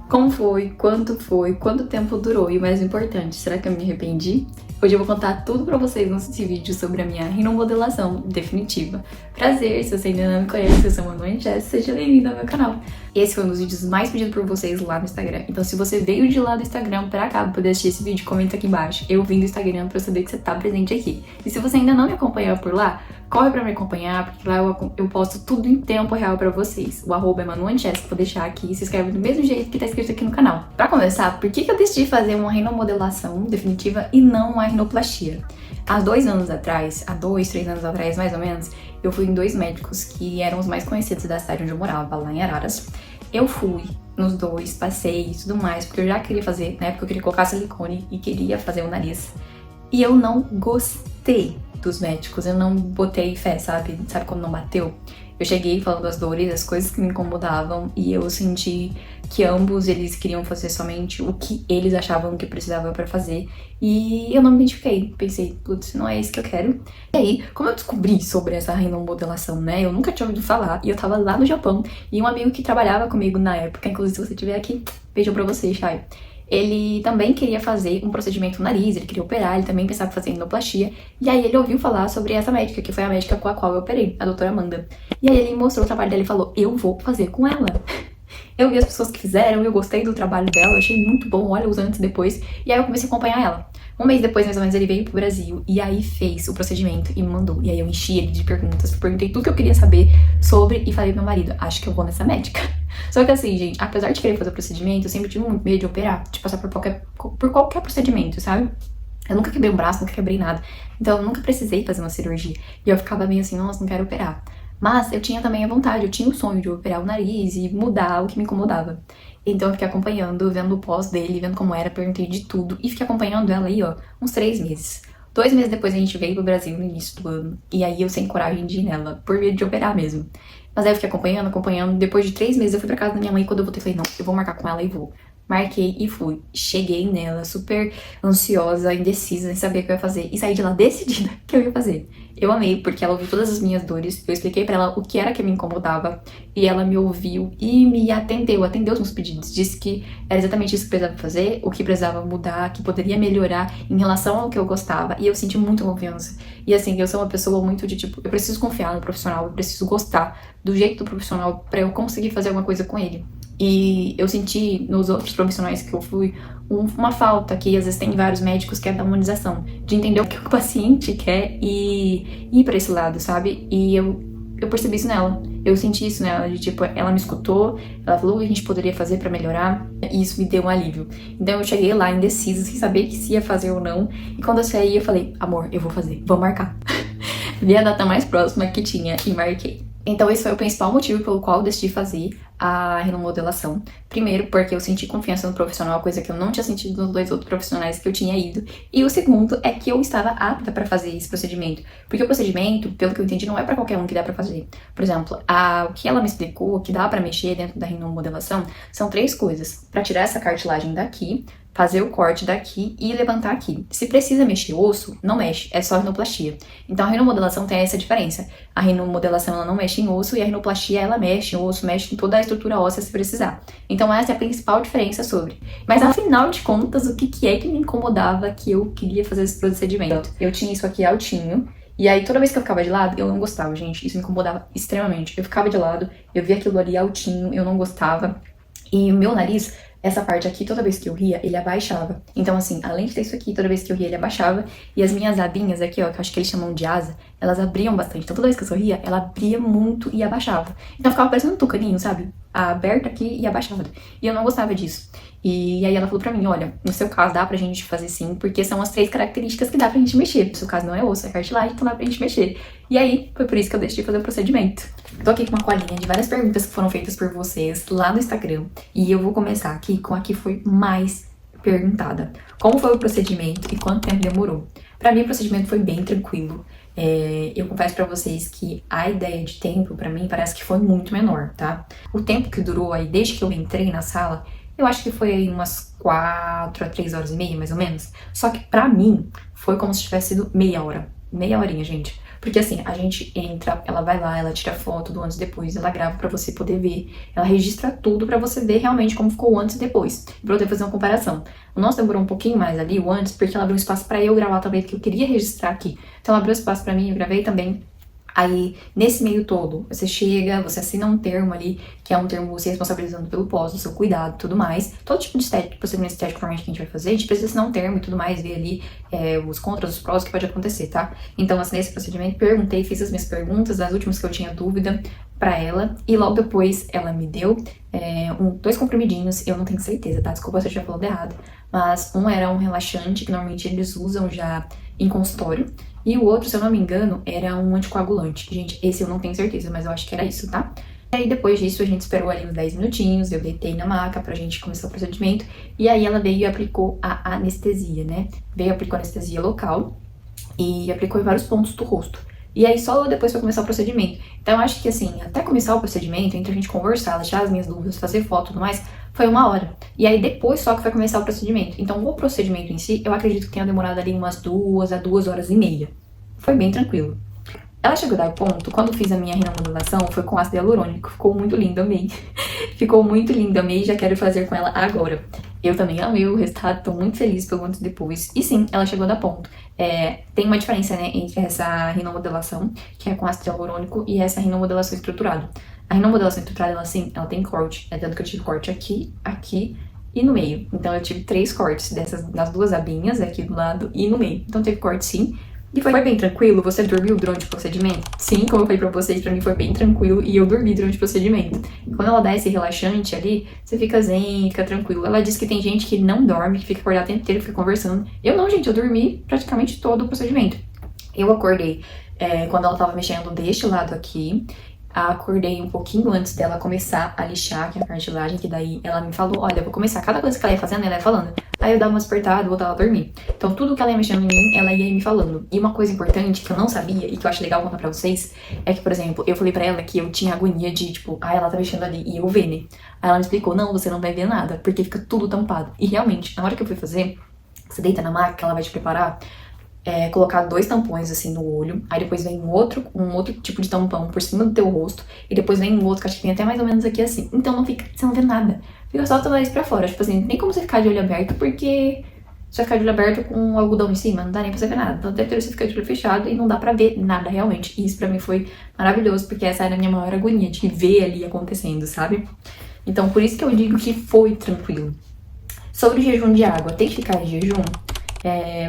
Como foi? Quanto foi? Quanto tempo durou? E o mais importante, será que eu me arrependi? Hoje eu vou contar tudo pra vocês nesse vídeo sobre a minha rinomodelação definitiva. Prazer, se você ainda não me conhece, eu sou a Manu Angélica, seja bem-vindo ao meu canal. Esse foi um dos vídeos mais pedidos por vocês lá no Instagram. Então se você veio de lá do Instagram pra cá pra poder assistir esse vídeo, comenta aqui embaixo. Eu vim do Instagram pra eu saber que você tá presente aqui. E se você ainda não me acompanhou por lá, corre pra me acompanhar, porque lá eu posto tudo em tempo real pra vocês. O arroba é Manu Angélica, vou deixar aqui, se inscreve do mesmo jeito que tá escrito aqui no canal. Pra começar, por que eu decidi fazer uma rinomodelação definitiva e não uma rinoplastia? Há 2 anos atrás, há 2, 3 anos atrás mais ou menos, eu fui em 2 médicos que eram os mais conhecidos da cidade onde eu morava, lá em Araras. Eu fui nos 2, passei e tudo mais, porque eu já queria fazer, na época eu queria colocar silicone e queria fazer o nariz. E eu não gostei dos médicos, eu não botei fé, sabe? Sabe quando não bateu? Eu cheguei falando das dores, das coisas que me incomodavam, e eu senti que ambos eles queriam fazer somente o que eles achavam que precisava pra fazer, e eu não me identifiquei. Pensei, putz, não é isso que eu quero. E aí, como eu descobri sobre essa rinomodelação, né? Eu nunca tinha ouvido falar, e eu tava lá no Japão, e um amigo que trabalhava comigo na época, inclusive se você estiver aqui, beijão pra você, Chay. Ele também queria fazer um procedimento no nariz, ele queria operar, ele também pensava em fazer rinoplastia. E aí ele ouviu falar sobre essa médica, que foi a médica com a qual eu operei, a doutora Amanda. E aí ele mostrou o trabalho dela e falou, eu vou fazer com ela. Eu vi as pessoas que fizeram, eu gostei do trabalho dela, eu achei muito bom, olha os antes e depois. E aí eu comecei a acompanhar ela. Um mês depois, mais ou menos, ele veio pro Brasil e aí fez o procedimento e me mandou. E aí eu enchi ele de perguntas, perguntei tudo que eu queria saber sobre e falei pro meu marido, acho que eu vou nessa médica. Só que assim, gente, apesar de querer fazer o procedimento, eu sempre tive muito medo de operar, de passar por qualquer procedimento, sabe? Eu nunca quebrei um braço, nunca quebrei nada. Então eu nunca precisei fazer uma cirurgia. E eu ficava meio assim, nossa, não quero operar. Mas eu tinha também a vontade, eu tinha o sonho de operar o nariz e mudar o que me incomodava. Então eu fiquei acompanhando, vendo o pós dele, vendo como era, perguntei de tudo. E fiquei acompanhando ela aí, ó, uns 3 meses. 2 meses depois a gente veio pro Brasil no início do ano. E aí eu sem coragem de ir nela, por medo de operar mesmo. Mas aí eu fiquei acompanhando. Depois de 3 meses eu fui pra casa da minha mãe. Quando eu voltei, falei, não, eu vou marcar com ela e vou. Marquei e fui. Cheguei nela, super ansiosa, indecisa, sem saber o que eu ia fazer. E saí de lá decidida que eu ia fazer. Eu amei, porque ela ouviu todas as minhas dores. Eu expliquei pra ela o que era que me incomodava. E ela me ouviu e me atendeu os meus pedidos. Disse que era exatamente isso que precisava fazer, o que precisava mudar, que poderia melhorar em relação ao que eu gostava. E eu senti muita confiança. E assim, eu sou uma pessoa muito de tipo, eu preciso confiar no profissional, eu preciso gostar do jeito do profissional pra eu conseguir fazer alguma coisa com ele. E eu senti nos outros profissionais que eu fui uma falta, que às vezes tem vários médicos que é da humanização, de entender o que o paciente quer e ir pra esse lado, sabe? E eu percebi isso nela, eu senti isso nela, de tipo, ela me escutou, ela falou o que a gente poderia fazer pra melhorar, e isso me deu um alívio. Então eu cheguei lá indecisa, sem saber se ia fazer ou não, e quando eu saí eu falei, amor, eu vou fazer, vou marcar. Vi a data mais próxima que tinha e marquei. Então esse foi o principal motivo pelo qual eu decidi fazer a rinomodelação. Primeiro, porque eu senti confiança no profissional, coisa que eu não tinha sentido nos 2 outros profissionais que eu tinha ido. E o segundo é que eu estava apta para fazer esse procedimento. Porque o procedimento, pelo que eu entendi, não é para qualquer um que dá para fazer. Por exemplo, o que ela me explicou, que dá para mexer dentro da rinomodelação, são 3 coisas. Para tirar essa cartilagem daqui, fazer o corte daqui e levantar aqui. Se precisa mexer osso, não mexe, é só rinoplastia. Então a rinomodelação tem essa diferença. A rinomodelação ela não mexe em osso e a rinoplastia ela mexe em osso, mexe em toda a estrutura óssea se precisar. Então essa é a principal diferença sobre. Mas afinal de contas, o que é que me incomodava que eu queria fazer esse procedimento? Eu tinha isso aqui altinho. E aí, toda vez que eu ficava de lado, eu não gostava, gente. Isso me incomodava extremamente. Eu ficava de lado, eu via aquilo ali altinho, eu não gostava. E o meu nariz, essa parte aqui, toda vez que eu ria, ele abaixava. Então, assim, além de ter isso aqui, toda vez que eu ria, ele abaixava. E as minhas abinhas aqui, ó, que eu acho que eles chamam de asa, elas abriam bastante. Então, toda vez que eu sorria, ela abria muito e abaixava. Então, ficava parecendo um tucaninho, sabe? Aberta aqui e abaixada. E eu não gostava disso. E aí ela falou pra mim, olha, no seu caso dá pra gente fazer sim, porque são as 3 características que dá pra gente mexer. No seu caso não é osso, é cartilagem, então dá pra gente mexer. E aí, foi por isso que eu decidi fazer o procedimento. Tô aqui com uma colinha de várias perguntas que foram feitas por vocês lá no Instagram. E eu vou começar aqui com a que foi mais perguntada. Como foi o procedimento e quanto tempo demorou? Pra mim, o procedimento foi bem tranquilo. Eu confesso pra vocês que a ideia de tempo, pra mim, parece que foi muito menor, tá? O tempo que durou aí, desde que eu entrei na sala, eu acho que foi aí umas 4 a 3 horas e meia, mais ou menos. Só que pra mim, foi como se tivesse sido meia hora. Meia horinha, gente. Porque assim, a gente entra, ela vai lá, ela tira foto do antes e depois, ela grava pra você poder ver, ela registra tudo pra você ver realmente como ficou o antes e depois, pra poder fazer uma comparação. O nosso demorou um pouquinho mais ali, o antes, porque ela abriu um espaço pra eu gravar também, porque eu queria registrar aqui. Então ela abriu espaço pra mim, eu gravei também. Aí, nesse meio todo, você chega, você assina um termo ali, que é um termo você responsabilizando pelo pós, do seu cuidado e tudo mais. Todo tipo de estético, procedimento estético normalmente que a gente vai fazer, a gente precisa assinar um termo e tudo mais, ver ali os contras, os prós que pode acontecer, tá? Então, assinei esse procedimento, perguntei, fiz as minhas perguntas, as últimas que eu tinha dúvida pra ela, e logo depois ela me deu 2 comprimidinhos, eu não tenho certeza, tá? Desculpa se eu estiver falando errado, mas um era um relaxante, que normalmente eles usam já em consultório, e o outro, se eu não me engano, era um anticoagulante. Gente, esse eu não tenho certeza, mas eu acho que era isso, tá? E aí, depois disso, a gente esperou ali uns 10 minutinhos, eu deitei na maca pra gente começar o procedimento, e aí ela veio e aplicou a anestesia, né? Veio e aplicou anestesia local, e aplicou em vários pontos do rosto. E aí, só depois foi começar o procedimento. Então, eu acho que, assim, até começar o procedimento, entre a gente conversar, deixar as minhas dúvidas, fazer foto e tudo mais, foi 1 hora. E aí, depois só que foi começar o procedimento. Então, o procedimento em si, eu acredito que tenha demorado ali umas 2 a 2 horas e meia. Foi bem tranquilo. Ela chegou a dar ponto, quando fiz a minha rinomodulação, foi com ácido hialurônico. Ficou muito lindo, amei. Ficou muito lindo, amei e já quero fazer com ela agora. Eu também amei o resultado, tô muito feliz pelo antes e depois. E sim, ela chegou a dar ponto. Tem uma diferença, né, entre essa rinomodulação, que é com ácido hialurônico, e essa rinomodulação estruturada. A rinomodulação estruturada, ela tem corte. Tanto que eu tive corte aqui, aqui e no meio. Então eu tive 3 cortes das 2 abinhas, aqui do lado e no meio. Então teve corte sim. E foi bem tranquilo? Você dormiu durante o procedimento? Sim, como eu falei pra vocês, pra mim foi bem tranquilo e eu dormi durante o procedimento. E quando ela dá esse relaxante ali, você fica zen, fica tranquilo. Ela diz que tem gente que não dorme, que fica acordado o tempo inteiro, fica conversando. Eu não, gente, eu dormi praticamente todo o procedimento. Eu acordei quando ela tava mexendo deste lado aqui. Acordei um pouquinho antes dela começar a lixar, que é a cartilagem, que daí ela me falou, olha, eu vou começar, cada coisa que ela ia fazendo, ela ia falando. Aí eu dava uma despertada, voltava a dormir. Então tudo que ela ia mexendo em mim, ela ia me falando. E uma coisa importante que eu não sabia, e que eu acho legal contar pra vocês, é que, por exemplo, eu falei pra ela que eu tinha agonia de, tipo, ela tá mexendo ali, e eu ver, né? Aí ela me explicou, não, você não vai ver nada, porque fica tudo tampado. E realmente, na hora que eu fui fazer, você deita na maca, ela vai te preparar, colocar 2 tampões assim no olho, aí depois vem um outro tipo de tampão por cima do teu rosto, e depois vem um outro que acho que tem até mais ou menos aqui assim. Então não fica, você não vê nada, fica só o teu nariz pra fora, tipo assim, nem como você ficar de olho aberto, porque você vai ficar de olho aberto com um algodão em cima, não dá nem pra você ver nada. Então deve ter você ficar de olho fechado e não dá pra ver nada realmente. E isso pra mim foi maravilhoso, porque essa era a minha maior agonia, de ver ali acontecendo, sabe? Então por isso que eu digo que foi tranquilo. Sobre o jejum de água, tem que ficar em jejum?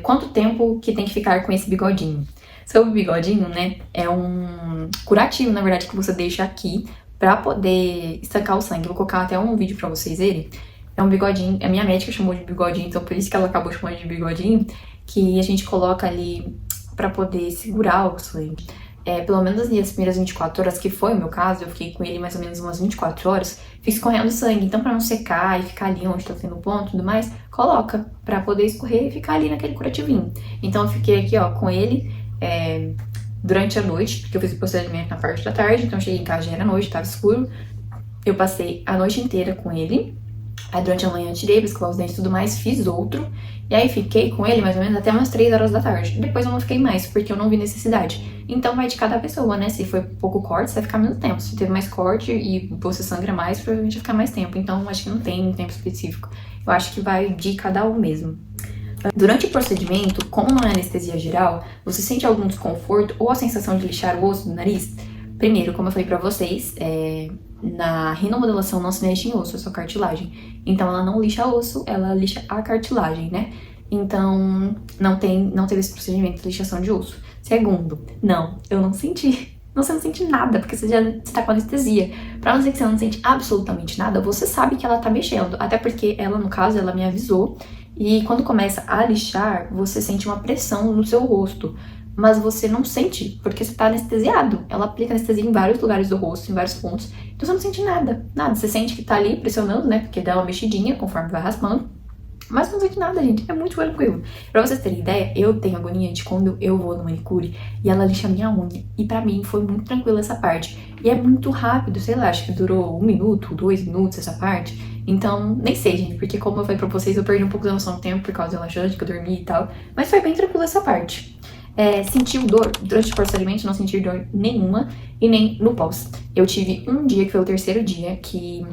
Quanto tempo que tem que ficar com esse bigodinho? Sobre o bigodinho, né, é um curativo, na verdade, que você deixa aqui pra poder estancar o sangue. Vou colocar até um vídeo pra vocês verem. É um bigodinho, a minha médica chamou de bigodinho, então por isso que ela acabou chamando de bigodinho, que a gente coloca ali pra poder segurar o sangue. Pelo menos as minhas primeiras 24 horas, que foi o meu caso, eu fiquei com ele mais ou menos umas 24 horas, fiz escorrendo sangue. Então, pra não secar e ficar ali onde tá tendo ponto e tudo mais, coloca pra poder escorrer e ficar ali naquele curativinho. Então, eu fiquei aqui, ó, com ele durante a noite, porque eu fiz o procedimento na parte da tarde, então eu cheguei em casa, já era noite, tava escuro. Eu passei a noite inteira com ele. Aí durante a manhã tirei pra escovar os dentes e tudo mais, fiz outro. E aí fiquei com ele mais ou menos até umas 3 horas da tarde. Depois eu não fiquei mais, porque eu não vi necessidade. Então vai de cada pessoa, né? Se foi pouco corte, você vai ficar menos tempo. Se teve mais corte e você sangra mais, provavelmente vai ficar mais tempo. Então acho que não tem um tempo específico. Eu acho que vai de cada um mesmo. Durante o procedimento, como não é anestesia geral, você sente algum desconforto ou a sensação de lixar o osso do nariz? Primeiro, como eu falei pra vocês, na rinomodulação não se mexe em osso, é só cartilagem. Então ela não lixa osso, ela lixa a cartilagem, né? Então não teve esse procedimento de lixação de osso. Segundo, não, eu não senti. Você não sente nada, porque você tá com anestesia. Pra não dizer que você não sente absolutamente nada, você sabe que ela tá mexendo. Até porque ela, no caso, ela me avisou. E quando começa a lixar, você sente uma pressão no seu rosto. Mas você não sente, porque você tá anestesiado. Ela aplica anestesia em vários lugares do rosto, em vários pontos. Então você não sente nada, nada. Você sente que tá ali pressionando, né? Porque dá uma mexidinha conforme vai raspando. Mas não sente nada, gente. É muito tranquilo. Pra vocês terem ideia, eu tenho agonia de quando eu vou no manicure e ela lixa a minha unha. E pra mim foi muito tranquilo essa parte. E é muito rápido, sei lá, acho que durou 1 minuto, 2 minutos essa parte. Então, nem sei, gente, porque como eu falei pra vocês, eu perdi um pouco da noção do tempo por causa do relaxante que eu dormi e tal. Mas foi bem tranquilo essa parte. Sentiu dor durante o procedimento, não senti dor nenhuma e nem no pós. Eu tive um dia, que foi o terceiro dia, que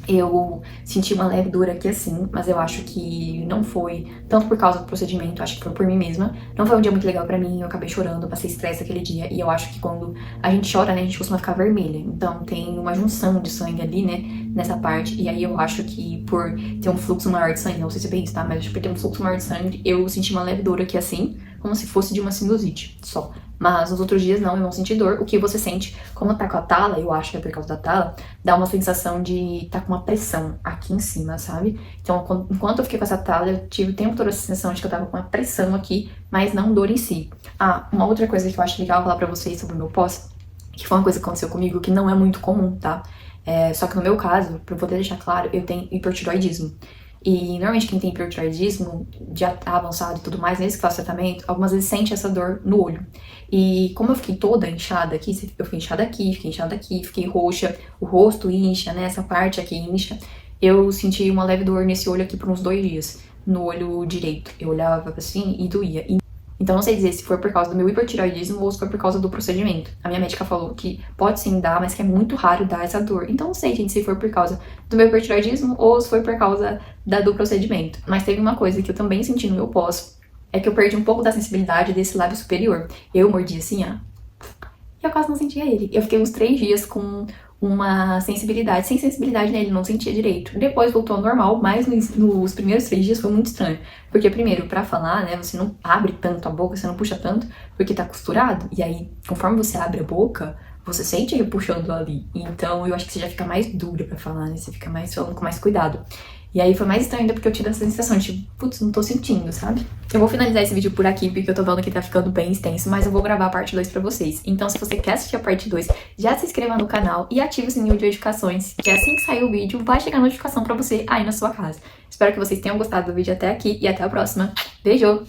eu senti uma leve dor aqui assim, mas eu acho que não foi tanto por causa do procedimento, acho que foi por mim mesma. Não foi um dia muito legal pra mim, eu acabei chorando, passei estresse aquele dia, e eu acho que quando a gente chora, né, a gente costuma ficar vermelha. Então tem uma junção de sangue ali, né, nessa parte, e aí eu acho que por ter um fluxo maior de sangue, não sei se é bem isso, tá, mas acho que por ter um fluxo maior de sangue, eu senti uma leve dor aqui assim, como se fosse de uma sinusite, só. Mas nos outros dias não, eu não senti dor. O que você sente, como tá com a tala, eu acho que é por causa da tala, dá uma sensação de tá com uma pressão aqui em cima, sabe? Então, enquanto eu fiquei com essa tala, eu tive o tempo todo essa sensação de que eu tava com uma pressão aqui, mas não dor em si. Ah, uma outra coisa que eu acho legal falar pra vocês sobre o meu pós, que foi uma coisa que aconteceu comigo, que não é muito comum, tá? Só que no meu caso, pra eu poder deixar claro, eu tenho hipertiroidismo. E normalmente quem tem hipertiroidismo, já avançado e tudo mais, nesse classe de tratamento, algumas vezes sente essa dor no olho. E como eu fiquei toda inchada aqui, eu fiquei inchada aqui, fiquei roxa, o rosto incha, né, essa parte aqui incha, eu senti uma leve dor nesse olho aqui por uns 2 dias, no olho direito. Eu olhava assim e doía. Então não sei dizer se foi por causa do meu hipertireoidismo ou se foi por causa do procedimento. A minha médica falou que pode sim dar, mas que é muito raro dar essa dor. Então não sei, gente, se foi por causa do meu hipertireoidismo ou se foi por causa do procedimento. Mas teve uma coisa que eu também senti no meu pós, é que eu perdi um pouco da sensibilidade desse lábio superior. Eu mordi assim, ó, e eu quase não sentia ele. Eu fiquei uns 3 dias com uma sensibilidade, sem sensibilidade nele, não sentia direito. Depois voltou ao normal, mas nos primeiros 3 dias foi muito estranho. Porque primeiro, pra falar, né, você não abre tanto a boca, você não puxa tanto, porque tá costurado. E aí, conforme você abre a boca, você sente ele puxando ali. Então, eu acho que você já fica mais dura pra falar, né, você fica mais falando com mais cuidado. E aí foi mais estranho ainda porque eu tive essa sensação de tipo, putz, não tô sentindo, sabe? Eu vou finalizar esse vídeo por aqui porque eu tô vendo que tá ficando bem extenso, mas eu vou gravar a parte 2 pra vocês. Então se você quer assistir a parte 2, já se inscreva no canal e ative o sininho de notificações, que assim que sair o vídeo vai chegar a notificação pra você aí na sua casa. Espero que vocês tenham gostado do vídeo até aqui e até a próxima. Beijo!